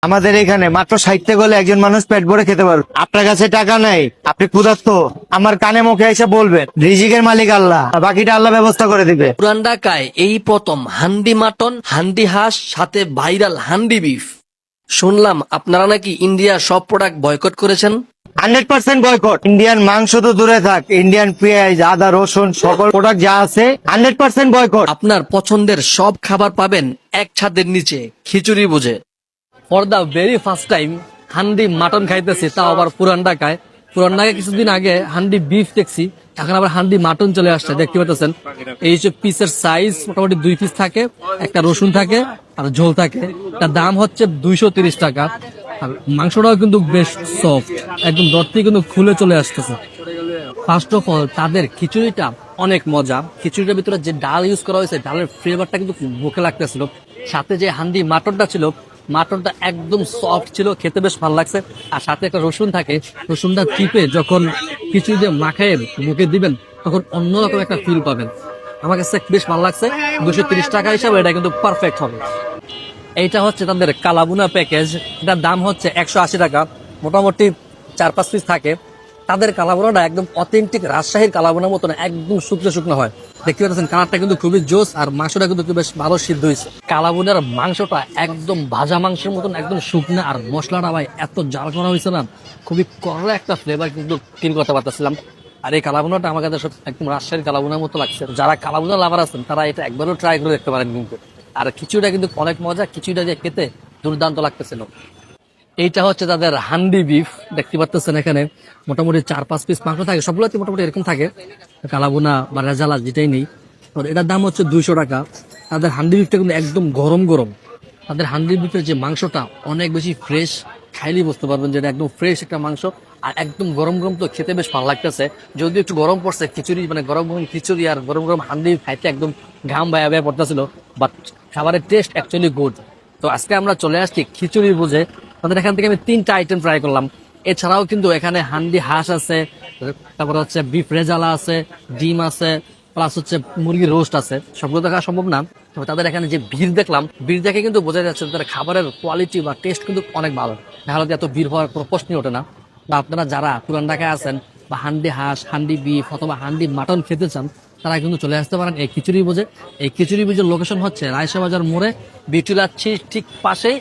আমাদের এখানে মাত্র 60 টাকা হলে একজন মানুষ পেট ভরে খেতে পারবে। আপনার কাছে টাকা নাই, আপনি ক্ষুধার্ত, আমার কানে মুখে এসে বলবেন রিজিকের মালিক আল্লাহ, বাকিটা আল্লাহ ব্যবস্থা করে দিবে। পুরান ঢাকায় এই প্রথম হান্ডি মাটন, হান্ডি হাঁস, সাথে ভাইরাল হান্ডি বিফ। শুনলাম আপনারা নাকি ইন্ডিয়া সব প্রোডাক্ট বয়কট করেছেন। 100% বয়কট। ইন্ডিয়ান মাংস তো দূরে থাক, ইন্ডিয়ান পেঁয়াজ, আদা, রসুন সকল প্রোডাক্ট যা আছে 100% বয়কট। আপনার পছন্দের সব খাবার পাবেন এক ছাদের নিচে, খিচুড়ি বুঝে। For the very first time handi mutton খাইতেছি, তাও আবার পুরান ঢাকায়। পুরান ঢাকায় কিছুদিন আগে হান্ডি বিফ দেখছি, এখন আবার হান্ডি মাটন চলে আসছে। দেখতে পাচ্ছেন এই যে পিসের সাইজ মোটামুটি 2 পিস থাকে, একটা রসুন থাকে আর ঝোল থাকে। তার দাম হচ্ছে 230 টাকা। আর মাংসটাও কিন্তু বেশ সফট, একদম দর থেকে কিন্তু খুলে চলে আসতেছে। ফার্স্ট অফ অল তাদের খিচুড়িটা অনেক মজা। খিচুড়িটার ভিতরে যে ডাল ইউজ করা হয়েছে, ডালের ফ্লেভারটা কিন্তু মুখে লাগতেছিল। সাথে যে হান্ডি মাটনটা ছিল, মাটনটা একদম সফট ছিল, খেতে বেশ ভালো লাগছে। আর সাথে একটা রসুন থাকে, রসুনটা চিপে যখন খিচুড়ি দিয়ে মাখায় মুখে দিবেন, তখন অন্যরকম একটা ফিল পাবেন। আমার কাছে বেশ ভালো লাগছে। 230 টাকা হিসাবে এটা কিন্তু পারফেক্ট হবে। এইটা হচ্ছে তাদের কালাবুনা প্যাকেজ, এটার দাম হচ্ছে 180 টাকা। মোটামুটি 4-5 পিস থাকে। তাদের কালাবোনাটা একদম অথেন্টিক রাজশাহীর কালাবোনার মতন একদম শুকনো শুকনো হয়। দেখতে পাচ্ছেন কালারটা কিন্তু খুবই জোস, আর মাংসটা কিন্তু বেশ ভালো সিদ্ধ হয়েছে। কালাবোনার মাংসটা একদম ভাজা মাংসের মতন একদম শুকনো, আর মশলাটা ভাই এত জাল করা হয়েছে না, খুবই কড়া একটা ফ্লেভার কিন্তু ফিল করতে পারতেছিলাম। আর এই কালাবোনাটা আমার কাছে একদম রাজশাহীর কালাবোনার মতো লাগছে। যারা কালাবোনা লাভার আছেন তারা এটা একবারও ট্রাই করে দেখতে পারেন কিন্তু। আর খিচুড়িটা কিন্তু অনেক মজা, খিচুড়িটা দিয়ে খেতে দুর্দান্ত লাগতেছিল। এইটা হচ্ছে তাদের হান্ডি বিফ, দেখতে পাচ্ছেন এখানে মোটামুটি 4-5 পিস মাংস থাকে, সবগুলোতে মোটামুটি এরকম থাকে, কালাবোনা বা রেজালা যেটাই নেই। তো এটার দাম হচ্ছে 200 টাকা। তাদের হান্ডি বিফটা কিন্তু একদম গরম গরম। তাদের হান্ডি বিফের যে মাংসটা অনেক বেশি ফ্রেশ, খাইলেই বুঝতে পারবেন যে এটা একদম ফ্রেশ একটা মাংস। আর একদম গরম গরম, তো খেতে বেশ ভালো লাগতেছে। যদিও একটু গরম পড়ছে, খিচুড়ি মানে গরম গরম খিচুড়ি আর গরম গরম হান্ডি খাইতে একদম ঘাম বায়া বায়া পড়তেছিল, বাট খাবারের টেস্ট অ্যাকচুয়ালি গুড। তো আজকে আমরা চলে আসছি খিচুড়ি বুঝে। তাদের এখান থেকে আমি 3টা আইটেম ট্রাই করলাম। এছাড়াও কিন্তু এখানে হান্ডি হাঁস আছে, তারপরে হচ্ছে বিফ রেজালা আছে, ডিম আছে, প্লাস হচ্ছে মুরগির রোস্ট আছে। সবগুলো দেখা সম্ভব না, তবে তাদের এখানে যে ভিড় দেখলাম, ভিড় দেখে কিন্তু বোঝা যাচ্ছে তাদের খাবারের কোয়ালিটি বা টেস্ট কিন্তু অনেক ভালো। নাহলে এত ভিড় হওয়ার কোনো প্রশ্নই ওঠে না। বা আপনারা যারা পুরান ঢাকায় আছেন বা হান্ডি হাঁস, হান্ডি বিফ অথবা হান্ডি মাটন খেতে চান, তারা কিন্তু চলে আসতে পারেন এই খিচুড়ি বুঝে। এই খিচুড়ি বুঝের লোকেশন হচ্ছে রায়শা বাজার মোড়ে, বিটুলাচ্ছি ঠিক পাশেই